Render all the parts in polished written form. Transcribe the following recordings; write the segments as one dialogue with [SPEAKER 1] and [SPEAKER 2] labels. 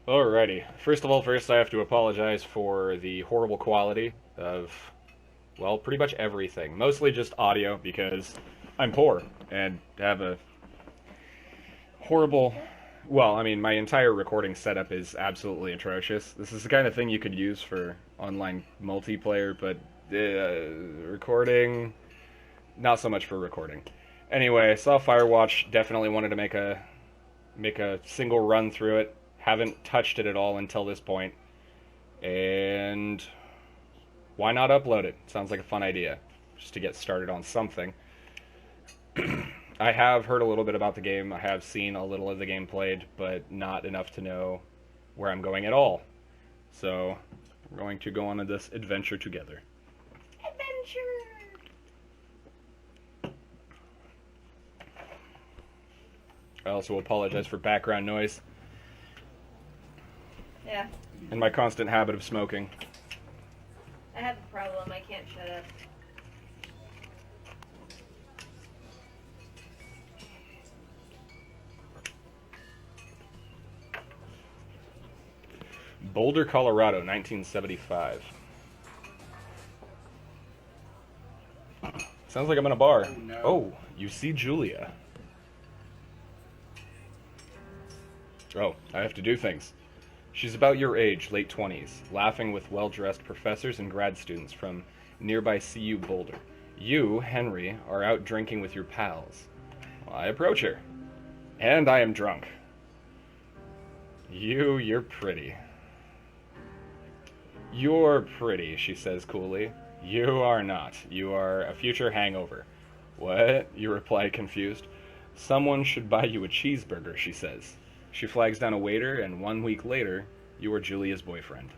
[SPEAKER 1] Alrighty. First of all, I have to apologize for the horrible quality of, well, pretty much everything. Mostly just audio because I'm poor and have a horrible. Well, I mean, my entire recording setup is absolutely atrocious. This is the kind of thing you could use for online multiplayer, but recording, not so much for recording. Anyway, I saw Firewatch. Definitely wanted to make a single run through it. Haven't touched it at all until this point, and why not upload it? Sounds like a fun idea, just to get started on something. I have heard a little bit about the game. I have seen a little of the game played, but not enough to know where I'm going at all. So we're going to go on this adventure together.
[SPEAKER 2] Adventure!
[SPEAKER 1] I also apologize for background noise
[SPEAKER 2] Yeah,
[SPEAKER 1] and my constant habit of smoking.
[SPEAKER 2] I have a problem. I can't shut up.
[SPEAKER 1] Boulder, Colorado, 1975. Sounds like I'm in a bar.
[SPEAKER 3] Oh, no.
[SPEAKER 1] Oh, you see Julia. Oh, I have to do things. She's about your age, late 20s, laughing with well-dressed professors and grad students from nearby CU Boulder. You, Henry, are out drinking with your pals. Well, I approach her. And I am drunk. You're pretty. You're pretty, she says coolly. You are not. You are a future hangover. What? You reply confused. Someone should buy you a cheeseburger, she says. She flags down a waiter, and 1 week later, you are Julia's boyfriend.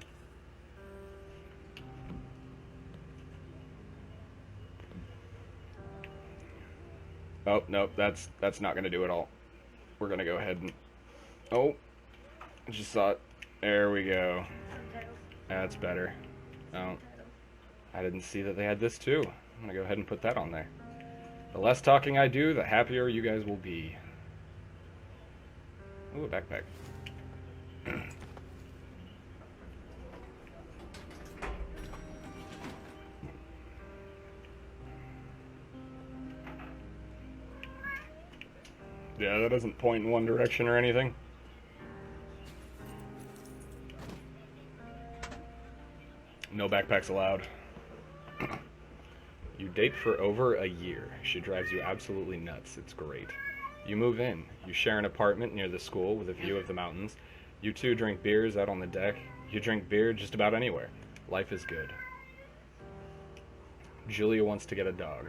[SPEAKER 1] Oh, nope, that's not going to do it all. We're going to go ahead and... Oh, I just saw it. There we go.
[SPEAKER 2] Subtitles.
[SPEAKER 1] That's better. Oh, I didn't see that they had this too. I'm going to go ahead and put that on there. The less talking I do, the happier you guys will be. Ooh, a backpack. Yeah, that doesn't point in one direction or anything. No backpacks allowed. You date for over a year. She drives you absolutely nuts. It's great. You move in. You share an apartment near the school with a view of the mountains. You two drink beers out on the deck. You drink beer just about anywhere. Life is good. Julia wants to get a dog.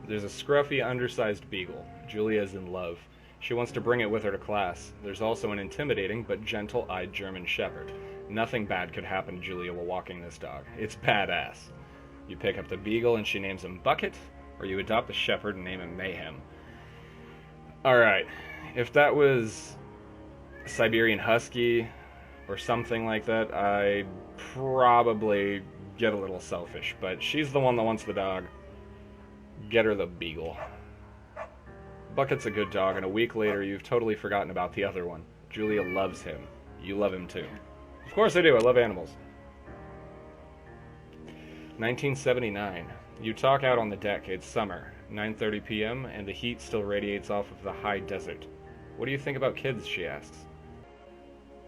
[SPEAKER 1] There's a scruffy, undersized beagle. Julia is in love. She wants to bring it with her to class. There's also an intimidating but gentle-eyed German shepherd. Nothing bad could happen to Julia while walking this dog. It's badass. You pick up the beagle and she names him Bucket, or you adopt the shepherd and name him Mayhem. Alright, if that was Siberian Husky or something like that, I'd probably get a little selfish, but she's the one that wants the dog. Get her the beagle. Bucket's a good dog, and a week later you've totally forgotten about the other one. Julia loves him. You love him too. Of course I do, I love animals. 1979. You talk out on the deck. It's summer, 9:30 p.m., and the heat still radiates off of the high desert. What do you think about kids, she asks.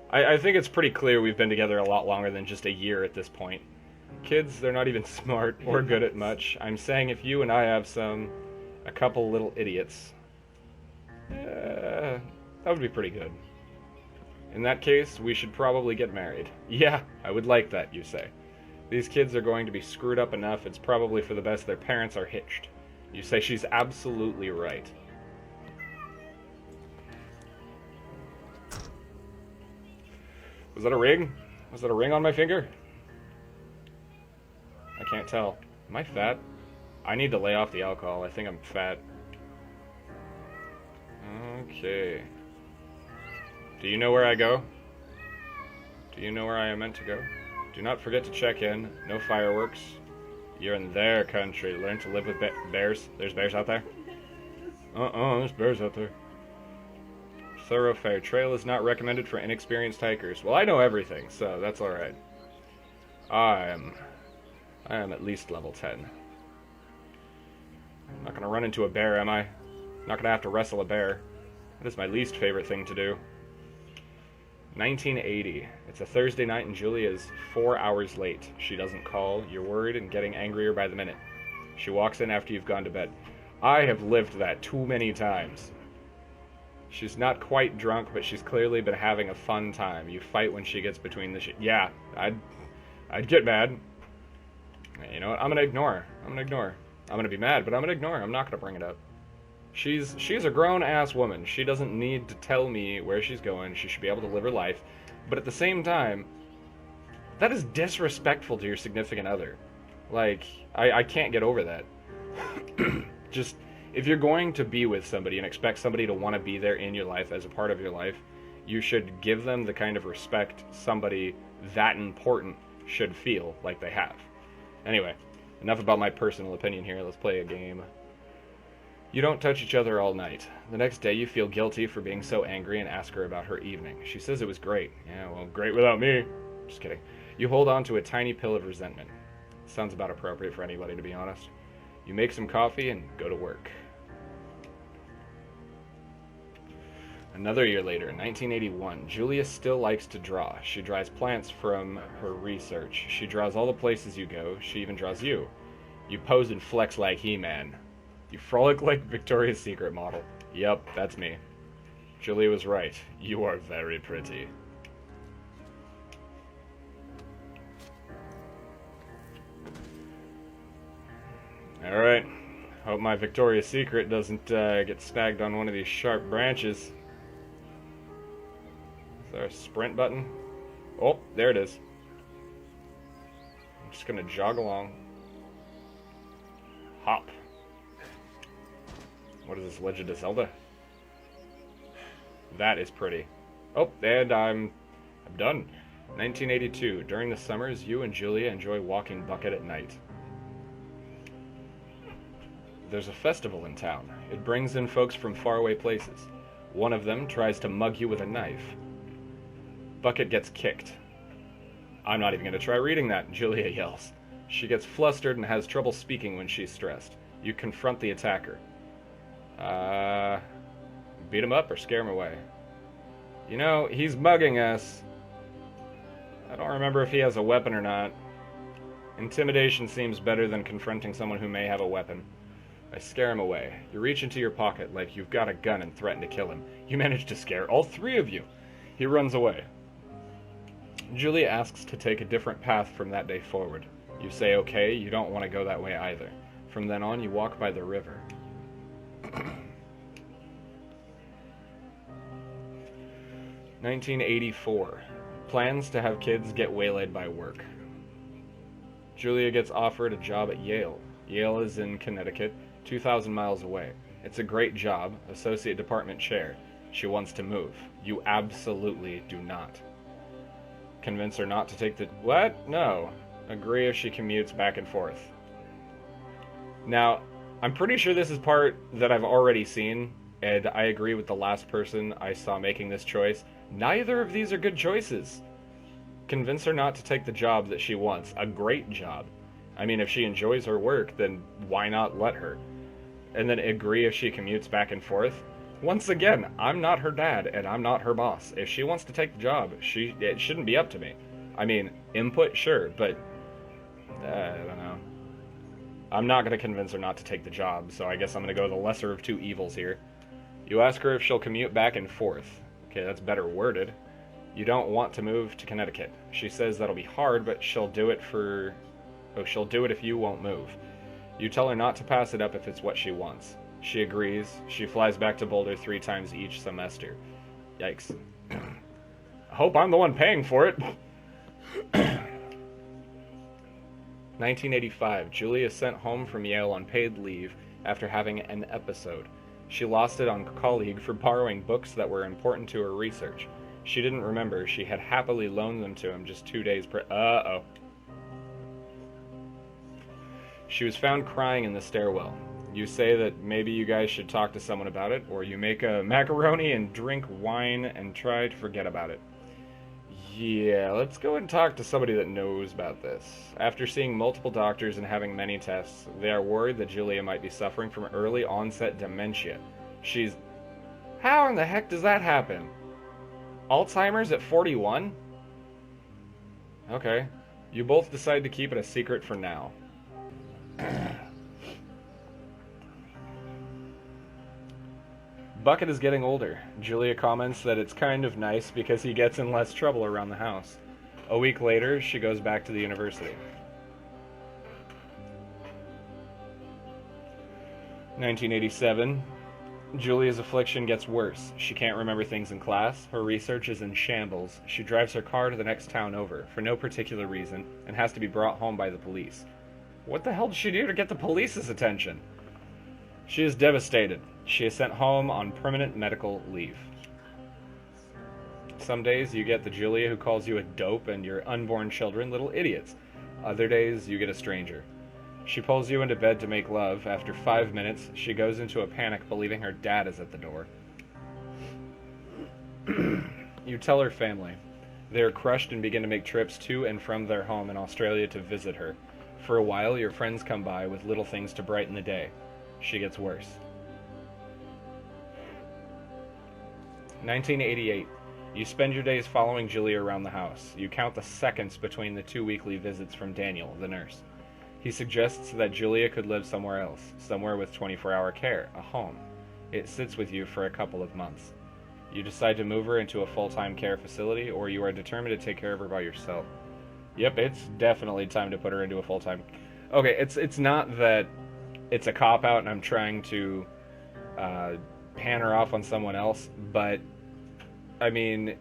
[SPEAKER 1] I think it's pretty clear we've been together a lot longer than just a year at this point. Kids, they're not even smart or good at much. I'm saying if you and I have a couple little idiots, that would be pretty good. In that case, we should probably get married. Yeah, I would like that, you say. These kids are going to be screwed up enough, it's probably for the best their parents are hitched. You say she's absolutely right. Was that a ring? Was that a ring on my finger? I can't tell. Am I fat? I need to lay off the alcohol. I think I'm fat. Okay. Do you know where I go? Do you know where I am meant to go? Do not forget to check in. No fireworks. You're in their country. Learn to live with bears. There's bears out there? There's bears out there. Thoroughfare trail is not recommended for inexperienced hikers. Well, I know everything, so that's alright. I am at least level 10. I'm not gonna run into a bear, am I? I'm not gonna have to wrestle a bear. That is my least favorite thing to do. 1980. It's a Thursday night and Julia is 4 hours late. She doesn't call. You're worried and getting angrier by the minute. She walks in after you've gone to bed. I have lived that too many times. She's not quite drunk, but she's clearly been having a fun time. You fight when she gets between the yeah, I'd get mad. You know what? I'm gonna ignore her. I'm gonna be mad, but I'm gonna ignore her. I'm not gonna bring it up. She's a grown-ass woman. She doesn't need to tell me where she's going. She should be able to live her life. But at the same time, that is disrespectful to your significant other. Like, I can't get over that. Just, if you're going to be with somebody and expect somebody to want to be there in your life as a part of your life, you should give them the kind of respect somebody that important should feel like they have. Anyway, enough about my personal opinion here. Let's play a game. You don't touch each other all night. The next day you feel guilty for being so angry and ask her about her evening. She says it was great. Yeah, well, great without me. Just kidding. You hold on to a tiny pill of resentment. Sounds about appropriate for anybody, to be honest. You make some coffee and go to work. Another year later, 1981, Julia still likes to draw. She draws plants from her research. She draws all the places you go. She even draws you. You pose and flex like He-Man. You frolic like Victoria's Secret model. Yep, that's me. Julia was right. You are very pretty. Alright. Hope my Victoria's Secret doesn't get snagged on one of these sharp branches. Is there a sprint button? Oh, there it is. I'm just gonna jog along. Hop. What is this, Legend of Zelda? That is pretty. Oh, and I'm done. 1982. During the summers, you and Julia enjoy walking Bucket at night. There's a festival in town. It brings in folks from faraway places. One of them tries to mug you with a knife. Bucket gets kicked. I'm not even going to try reading that, Julia yells. She gets flustered and has trouble speaking when she's stressed. You confront the attacker. Beat him up or scare him away? You know, he's mugging us. I don't remember if he has a weapon or not. Intimidation seems better than confronting someone who may have a weapon. I scare him away. You reach into your pocket like you've got a gun and threaten to kill him. You manage to scare all three of you. He runs away. Julia asks to take a different path from that day forward. You say okay, you don't want to go that way either. From then on, you walk by the river. 1984. Plans to have kids get waylaid by work. Julia gets offered a job at Yale. Yale is in Connecticut, 2,000 miles away. It's a great job, associate department chair. She wants to move. You absolutely do not. Convince her not to take the... What? No. Agree if she commutes back and forth. Now, I'm pretty sure this is part that I've already seen, and I agree with the last person I saw making this choice. Neither of these are good choices. Convince her not to take the job that she wants. A great job. I mean, if she enjoys her work, then why not let her? And then agree if she commutes back and forth. Once again, I'm not her dad, and I'm not her boss. If she wants to take the job, it shouldn't be up to me. I mean, input, sure, but... I don't know. I'm not going to convince her not to take the job, so I guess I'm going to go the lesser of two evils here. You ask her if she'll commute back and forth. Okay, that's better worded. You don't want to move to Connecticut. She says that'll be hard, but she'll do it she'll do it if you won't move. You tell her not to pass it up if it's what she wants. She agrees. She flies back to Boulder 3 times each semester. Yikes. I hope I'm the one paying for it. 1985. Julia sent home from Yale on paid leave after having an episode. She lost it on a colleague for borrowing books that were important to her research. She didn't remember she had happily loaned them to him just 2 days She was found crying in the stairwell. You say that maybe you guys should talk to someone about it, or you make a macaroni and drink wine and try to forget about it. Yeah, let's go and talk to somebody that knows about this. After seeing multiple doctors and having many tests, they are worried that Julia might be suffering from early onset dementia. She's... How in the heck does that happen? Alzheimer's at 41? Okay. You both decide to keep it a secret for now. Bucket is getting older. Julia comments that it's kind of nice because he gets in less trouble around the house. A week later, she goes back to the university. 1987. Julia's affliction gets worse. She can't remember things in class. Her research is in shambles. She drives her car to the next town over, for no particular reason, and has to be brought home by the police. What the hell does she do to get the police's attention? She is devastated. She is sent home on permanent medical leave. Some days you get the Julia who calls you a dope and your unborn children little idiots. Other days you get a stranger. She pulls you into bed to make love. After 5 minutes, she goes into a panic believing her dad is at the door. You tell her family. They are crushed and begin to make trips to and from their home in Australia to visit her. For a while, your friends come by with little things to brighten the day. She gets worse. 1988. You spend your days following Julia around the house. You count the seconds between the 2 weekly visits from Daniel, the nurse. He suggests that Julia could live somewhere else, somewhere with 24-hour care, a home. It sits with you for a couple of months. You decide to move her into a full-time care facility, or you are determined to take care of her by yourself. Yep, it's definitely time to put her into a full-time... Okay, it's not that it's a cop-out and I'm trying to pan her off on someone else, but, I mean,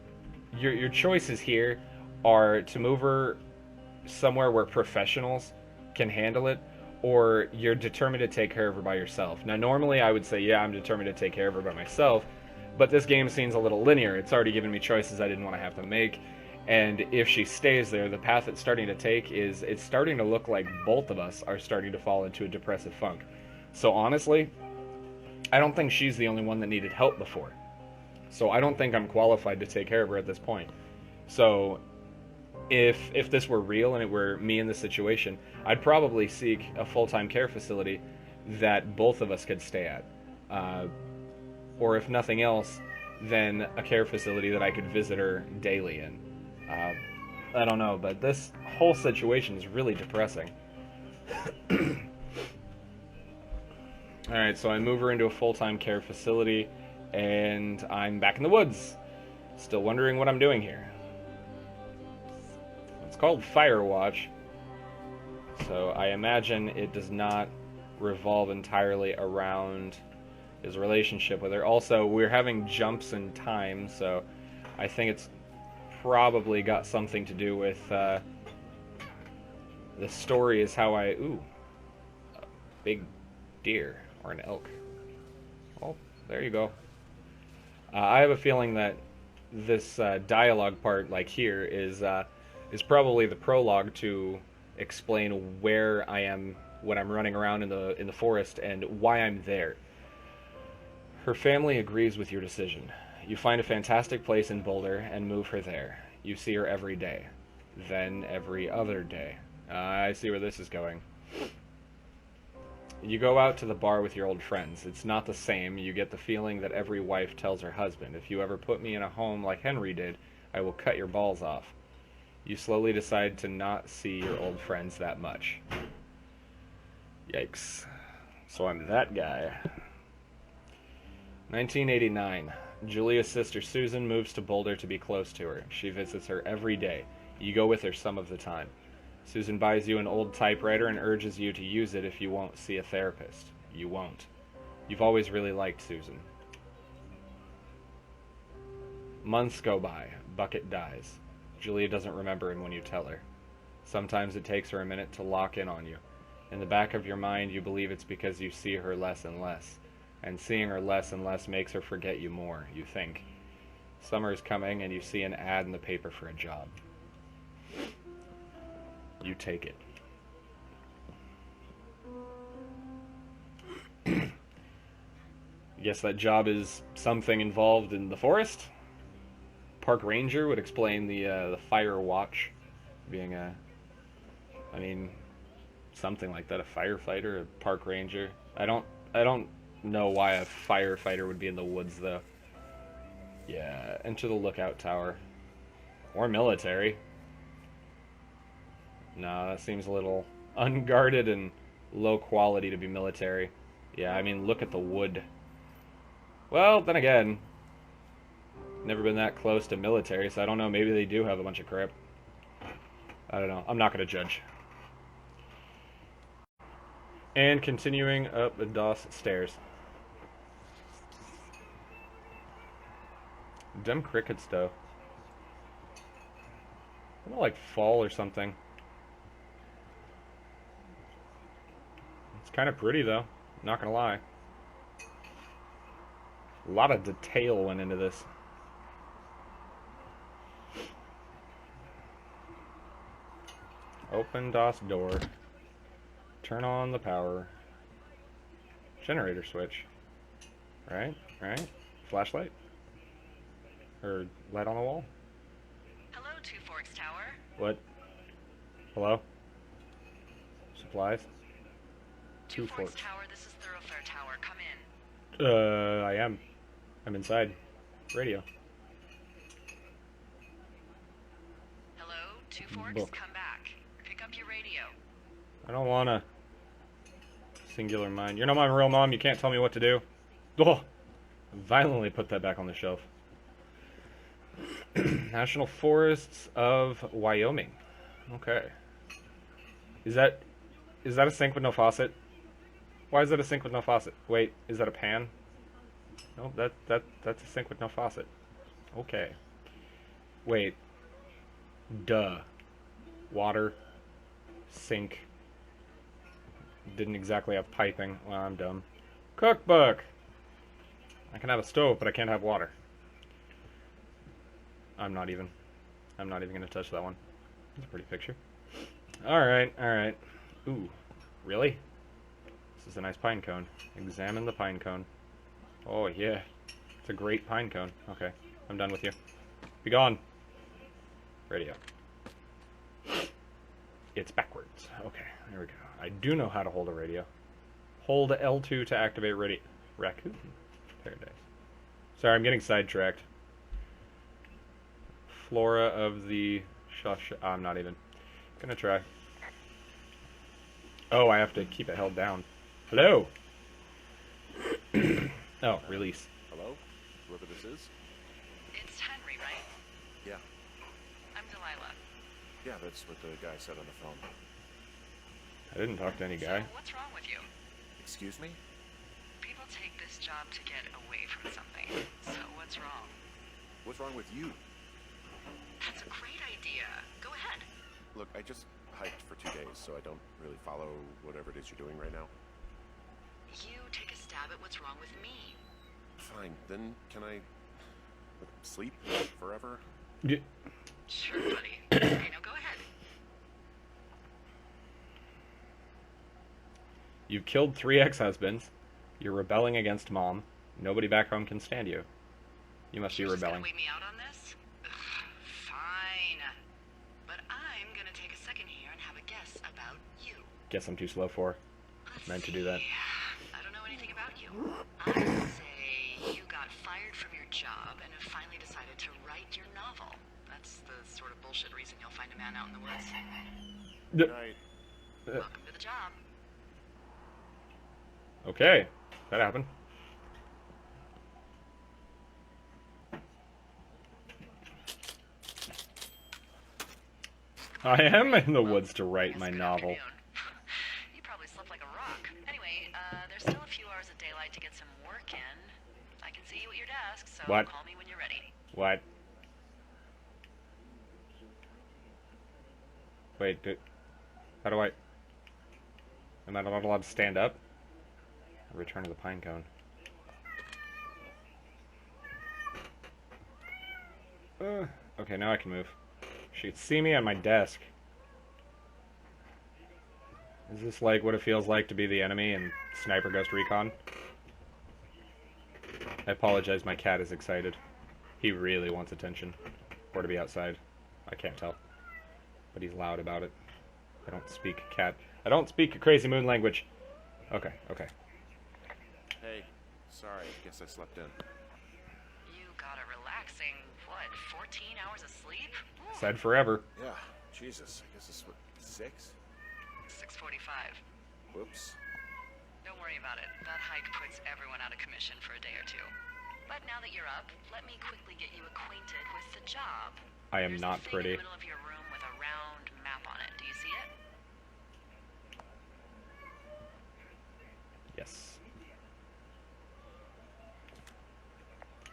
[SPEAKER 1] your choices here are to move her somewhere where professionals can handle it, or you're determined to take care of her by yourself. Now, normally I would say, yeah, I'm determined to take care of her by myself, but this game seems a little linear. It's already given me choices I didn't want to have to make, and if she stays there, the path it's starting to take is, it's starting to look like both of us are starting to fall into a depressive funk. So honestly, I don't think she's the only one that needed help before. So I don't think I'm qualified to take care of her at this point. So if this were real and it were me in this situation, I'd probably seek a full-time care facility that both of us could stay at. Or if nothing else, then a care facility that I could visit her daily in. I don't know, but this whole situation is really depressing. Alright, so I move her into a full-time care facility, and I'm back in the woods. Still wondering what I'm doing here. It's called Firewatch, so I imagine it does not revolve entirely around his relationship with her. Also, we're having jumps in time, so I think it's probably got something to do with the story is how I... Ooh, a big deer or an elk. Oh, there you go. I have a feeling that this dialogue part, like here, is probably the prologue to explain where I am when I'm running around in the forest and why I'm there. Her family agrees with your decision. You find a fantastic place in Boulder and move her there. You see her every day, then every other day. I see where this is going. You go out to the bar with your old friends. It's not the same. You get the feeling that every wife tells her husband, if you ever put me in a home like Henry did, I will cut your balls off. You slowly decide to not see your old friends that much. Yikes. So I'm that guy. 1989. Julia's sister Susan moves to Boulder to be close to her. She visits her every day. You go with her some of the time. Susan buys you an old typewriter and urges you to use it if you won't see a therapist. You won't. You've always really liked Susan. Months go by. Bucket dies. Julia doesn't remember him when you tell her. Sometimes it takes her a minute to lock in on you. In the back of your mind, you believe it's because you see her less and less. And seeing her less and less makes her forget you more, you think. Summer is coming and you see an ad in the paper for a job. You take it. Guess that job is something involved in the forest. Park ranger would explain the fire watch being I mean, something like that. A firefighter, a park ranger. I don't know why a firefighter would be in the woods though. Yeah, enter the lookout tower. Or military. No, that seems a little unguarded and low quality to be military. Yeah, I mean, look at the wood. Well, then again, never been that close to military, so I don't know. Maybe they do have a bunch of crap. I don't know. I'm not going to judge. And continuing up the DOS stairs. Dumb crickets, though. I don't know, like fall or something. It's kind of pretty, though. Not going to lie. A lot of detail went into this. Open DOS door. Turn on the power. Generator switch. Right? Right? Flashlight? Or light on the wall?
[SPEAKER 3] Hello, Two Forks Tower.
[SPEAKER 1] What? Hello? Supplies?
[SPEAKER 3] Two Forks Tower, this is Thoroughfare Tower. Come in.
[SPEAKER 1] I am. I'm inside. Radio.
[SPEAKER 3] Hello, Two Forks,
[SPEAKER 1] Book.
[SPEAKER 3] come back. Pick up your radio.
[SPEAKER 1] I don't wanna. Singular mind. You're not my real mom. You can't tell me what to do. Oh! Violently put that back on the shelf. National Forests of Wyoming. Okay. Is that a sink with no faucet? Why is that a sink with no faucet? Wait, is that a pan? No, that's a sink with no faucet. Okay. Wait. Duh. Water. Sink. Didn't exactly have piping. Well, I'm dumb. Cookbook! I can have a stove, but I can't have water. I'm not even gonna touch that one. That's a pretty picture. Alright, alright. Ooh. Really? This is a nice pine cone. Examine the pine cone. Oh, yeah. It's a great pine cone. Okay. I'm done with you. Be gone. Radio. It's backwards. Okay, there we go. I do know how to hold a radio. Hold L2 to activate radio. Raccoon. Paradise. Sorry, I'm getting sidetracked. Flora of the I'm not even gonna try. Oh, I have to keep it held down. Hello. Oh, release.
[SPEAKER 4] Hello? Whoever this is?
[SPEAKER 3] It's Henry, right?
[SPEAKER 4] Yeah.
[SPEAKER 3] I'm Delilah.
[SPEAKER 4] Yeah, that's what the guy said on the phone.
[SPEAKER 1] I didn't talk to any guy.
[SPEAKER 3] So, what's wrong with you?
[SPEAKER 4] Excuse me?
[SPEAKER 3] People take this job to get away from something. So, what's wrong?
[SPEAKER 4] What's wrong with you?
[SPEAKER 3] That's a great idea. Go ahead.
[SPEAKER 4] Look, I just hiked for 2 days, so I don't really follow whatever it is you're doing right now.
[SPEAKER 3] You take a stab at what's wrong with me.
[SPEAKER 4] Fine, then can I sleep forever?
[SPEAKER 1] Yeah.
[SPEAKER 3] Sure, buddy. Okay, now go ahead.
[SPEAKER 1] You've killed 3 ex-husbands. You're rebelling against Mom. Nobody back home can stand you. You must be
[SPEAKER 3] You're just
[SPEAKER 1] rebelling.
[SPEAKER 3] gonna wait me out on this? Ugh, fine. But I'm gonna take a second here and have a guess about you.
[SPEAKER 1] Guess I'm too slow for.
[SPEAKER 3] Let's
[SPEAKER 1] Meant to do that.
[SPEAKER 3] see. I don't know anything about you. I would say you got fired from your job and have finally decided to write your novel. That's the sort of bullshit reason you'll find a man out in the woods.
[SPEAKER 4] Good night.
[SPEAKER 3] Welcome to the job.
[SPEAKER 1] Okay, that happened. I am in the woods to write my
[SPEAKER 3] Good
[SPEAKER 1] novel.
[SPEAKER 3] afternoon. You probably slept like a rock. Anyway, there's still a few hours of daylight to get some work in. I can see you at your desk, so
[SPEAKER 1] What?
[SPEAKER 3] call me when you're ready.
[SPEAKER 1] What? Wait, how do I... Am I not allowed to stand up? Return to the pine cone. Okay, now I can move. She could see me on my desk. Is this like what it feels like to be the enemy in Sniper Ghost Recon? I apologize, my cat is excited. He really wants attention. Or to be outside. I can't tell. But he's loud about it. I don't speak cat. I don't speak crazy moon language. Okay, okay.
[SPEAKER 4] Hey, sorry, guess I slept in.
[SPEAKER 3] You got a relaxing, what, 14 hours of sleep? Ooh,
[SPEAKER 1] Said forever.
[SPEAKER 4] Yeah, Jesus, I guess it's what, 6?
[SPEAKER 3] 6:45.
[SPEAKER 4] Whoops.
[SPEAKER 3] Don't worry about it. That hike puts everyone out of commission for a day or two. But now that you're up, let me quickly get you acquainted with the job.
[SPEAKER 1] I am
[SPEAKER 3] There's
[SPEAKER 1] not
[SPEAKER 3] a thing
[SPEAKER 1] pretty.
[SPEAKER 3] in the middle of your room with a round map on it. Do you see it?
[SPEAKER 1] Yes.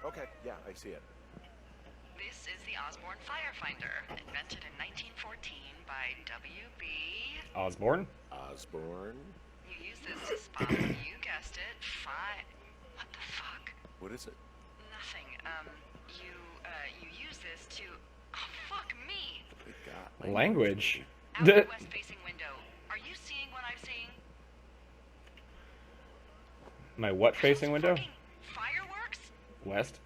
[SPEAKER 4] Okay, yeah, I see it.
[SPEAKER 3] This is the Osborne Firefinder, invented in 1914 by W.B.
[SPEAKER 1] Osborne?
[SPEAKER 4] Osborne?
[SPEAKER 3] You use this to spot, you guessed it, What the fuck?
[SPEAKER 4] What is it?
[SPEAKER 3] Nothing. You use this to... Oh, fuck me!
[SPEAKER 4] Good God.
[SPEAKER 1] Language.
[SPEAKER 3] Out the west-facing window. Are you seeing what I'm seeing?
[SPEAKER 1] My what facing window?
[SPEAKER 3] Fucking fireworks?
[SPEAKER 1] West.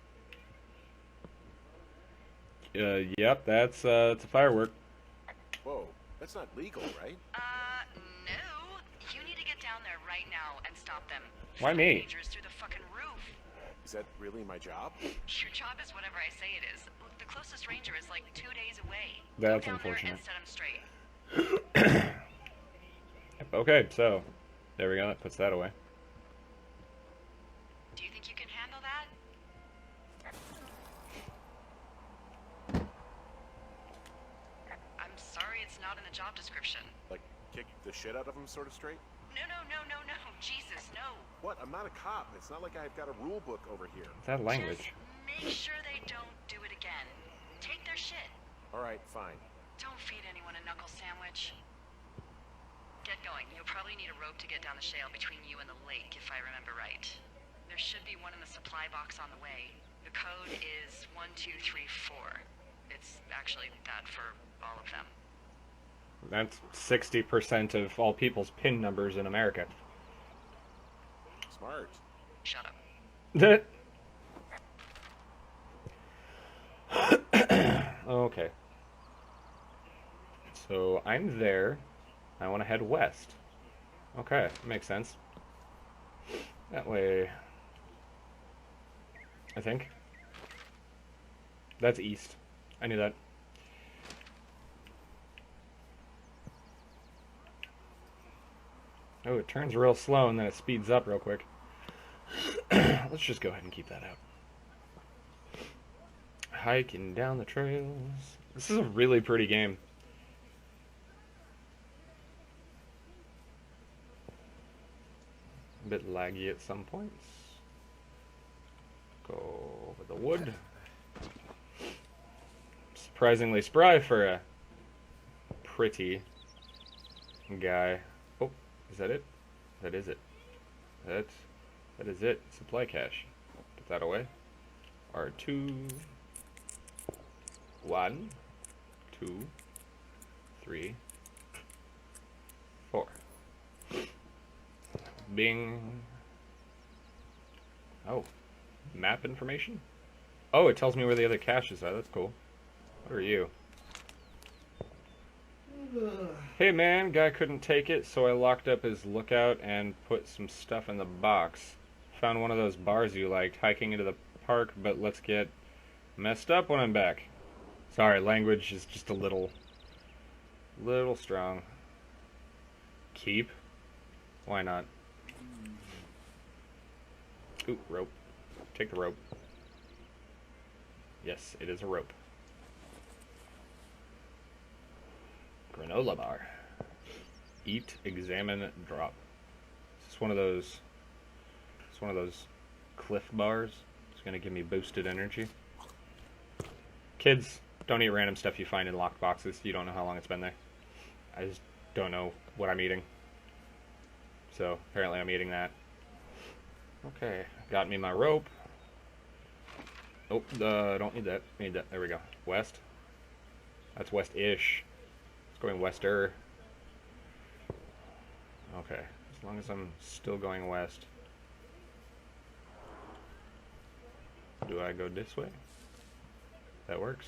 [SPEAKER 1] Yep, that's it's a firework.
[SPEAKER 4] Whoa, that's not legal, right?
[SPEAKER 3] No. You need to get down there right now and stop them.
[SPEAKER 1] Why me?
[SPEAKER 3] Dangerous through the fucking roof.
[SPEAKER 4] Is that really my job?
[SPEAKER 3] Your job is whatever I say it is. Look, the closest ranger is like 2 days away.
[SPEAKER 1] That's
[SPEAKER 3] Go down
[SPEAKER 1] unfortunate.
[SPEAKER 3] there and set him straight.
[SPEAKER 1] Okay, so there we go. That puts that away.
[SPEAKER 3] Do you think you can handle that? I'm sorry it's not in the job description.
[SPEAKER 4] Like, kick the shit out of him sort of straight?
[SPEAKER 3] No. Jesus, no.
[SPEAKER 4] What? I'm not a cop. It's not like I've got a rule book over here.
[SPEAKER 1] That language.
[SPEAKER 3] Just make sure they don't do it again. Take their shit.
[SPEAKER 4] Alright, fine.
[SPEAKER 3] Don't feed anyone a knuckle sandwich. Get going. You'll probably need a rope to get down the shale between you and the lake, if I remember right. There should be one in the supply box on the way. The code is 1234. It's actually that for all of them.
[SPEAKER 1] That's 60% of all people's PIN numbers in America.
[SPEAKER 4] Smart.
[SPEAKER 3] Shut up.
[SPEAKER 1] Okay. So I'm there. I want to head west. Okay, makes sense. That way. I think. That's east. I knew that. Oh, it turns real slow and then it speeds up real quick. Let's just go ahead and keep that out. Hiking down the trails. This is a really pretty game. A bit laggy at some points. Go over the wood. Surprisingly spry for a pretty guy. Oh, is that it? That is it. That is it. Supply cache. Put that away. R2. 1, 2, 3, 4. Bing. Oh, map information? Oh, it tells me where the other caches are. That's cool. What are you? Hey man, guy couldn't take it, so I locked up his lookout and put some stuff in the box. Found one of those bars you liked, hiking into the park, but let's get messed up when I'm back. Sorry, language is just a little strong. Keep? Why not? Ooh, rope. Take the rope. Yes, it is a rope. Granola bar. Eat, examine, drop. It's one of those. It's one of those Cliff bars. It's gonna give me boosted energy. Kids, don't eat random stuff you find in locked boxes. You don't know how long it's been there. I just don't know what I'm eating. So apparently I'm eating that. Okay, got me my rope. Oh, don't need that. Need that. There we go. West. That's west-ish. It's going wester. Okay, as long as I'm still going west. Do I go this way? That works.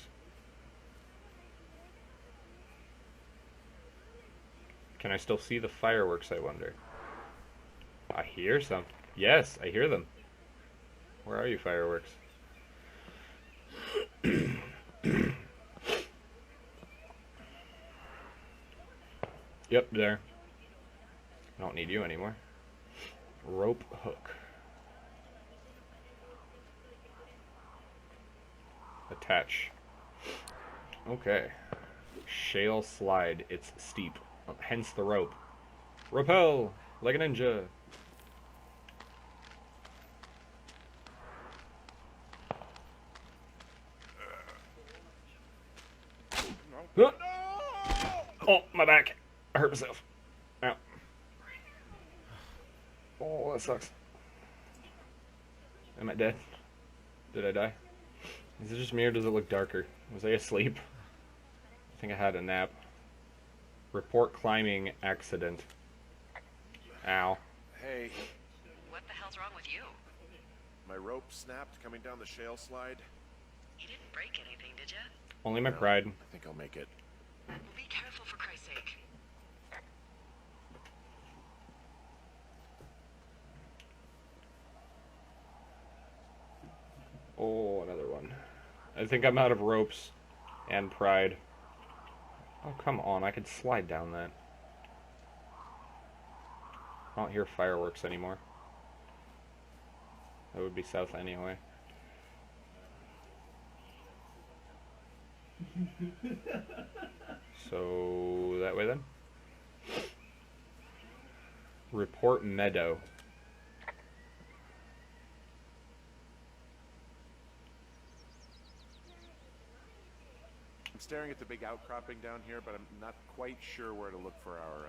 [SPEAKER 1] Can I still see the fireworks, I wonder? I hear some. Yes, I hear them. Where are you, fireworks? Yep, there. I don't need you anymore. Rope hook. Attach. Okay. Shale slide. It's steep. Hence the rope. Rappel! Like a ninja.
[SPEAKER 4] No.
[SPEAKER 1] Oh, my back. I hurt myself. Ow. Oh, that sucks. Am I dead? Did I die? Is it just me or does it look darker? Was I asleep? I think I had a nap. Report climbing accident. Ow.
[SPEAKER 4] Hey,
[SPEAKER 3] What the hell's wrong with you?
[SPEAKER 4] my rope snapped coming down the shale slide.
[SPEAKER 3] You didn't break anything, did you?
[SPEAKER 1] Only my
[SPEAKER 4] No,
[SPEAKER 1] pride.
[SPEAKER 4] I think I'll make it.
[SPEAKER 3] Well, be careful for Christ's sake.
[SPEAKER 1] Oh, another one. I think I'm out of ropes and pride. Oh, come on. I could slide down that. I don't hear fireworks anymore. That would be south anyway. So, that way then? Report meadow.
[SPEAKER 4] I'm staring at the big outcropping down here, but I'm not quite sure where to look for our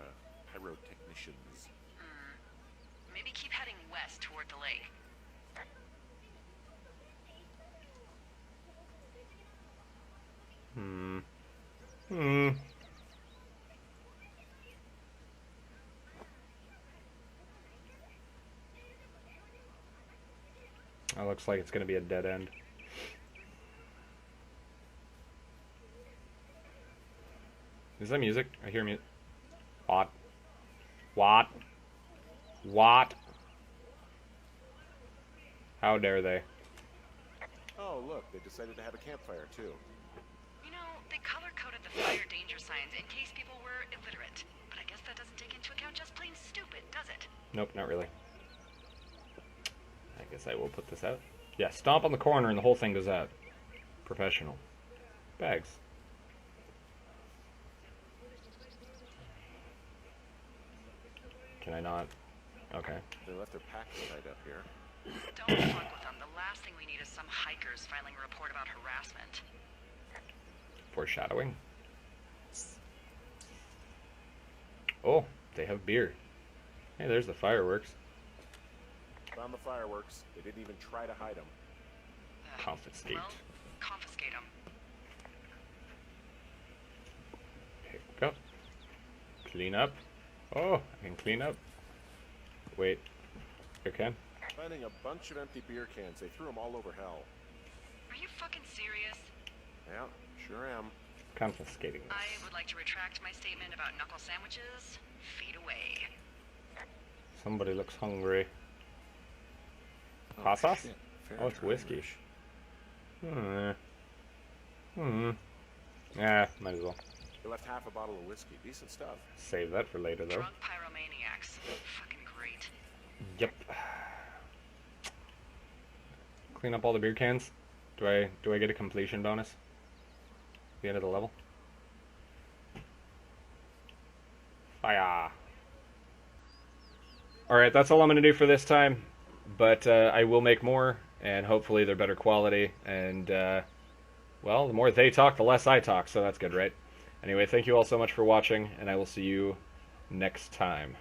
[SPEAKER 4] pyrotechnicians.
[SPEAKER 3] Maybe keep heading west toward the lake.
[SPEAKER 1] That looks like it's going to be a dead end. Is that music? I hear music. What? What? What? How dare they?
[SPEAKER 4] Oh, look, they decided to have a campfire, too.
[SPEAKER 3] You know, they color-coded the fire danger signs in case people were illiterate. But I guess that doesn't take into account just plain stupid, does it?
[SPEAKER 1] Nope, not really. I guess I will put this out. Yeah, stomp on the corner and the whole thing goes out. Professional. Bags. Can I not? Okay.
[SPEAKER 4] They left their packs tied up here.
[SPEAKER 3] Don't fuck with them. The last thing we need is some hikers filing a report about harassment.
[SPEAKER 1] Foreshadowing. Oh, they have beer. Hey, there's the fireworks.
[SPEAKER 4] Found the fireworks. They didn't even try to hide them.
[SPEAKER 1] Confiscate.
[SPEAKER 3] Well, confiscate them.
[SPEAKER 1] Pick up. Clean up. Oh, I can clean up. Wait. You can?
[SPEAKER 4] Finding a bunch of empty beer cans. They threw them all over hell.
[SPEAKER 3] Are you fucking serious?
[SPEAKER 4] Yeah, sure am.
[SPEAKER 1] Confiscating this.
[SPEAKER 3] I would like to retract my statement about knuckle sandwiches. Feet away.
[SPEAKER 1] Somebody looks hungry.
[SPEAKER 4] Oh,
[SPEAKER 1] Hot sauce?
[SPEAKER 4] shit.
[SPEAKER 1] Oh, it's whiskey.
[SPEAKER 4] Irish.
[SPEAKER 1] Yeah, might as well.
[SPEAKER 4] They left half a bottle of whiskey. Decent stuff.
[SPEAKER 1] Save that for later, though.
[SPEAKER 3] Drunk pyromaniacs. Fucking great.
[SPEAKER 1] Yep. Clean up all the beer cans. Do I get a completion bonus? At the end of the level? Fire! Alright, that's all I'm going to do for this time. But I will make more, and hopefully they're better quality. And, well, the more they talk, the less I talk, so that's good, right? Anyway, thank you all so much for watching, and I will see you next time.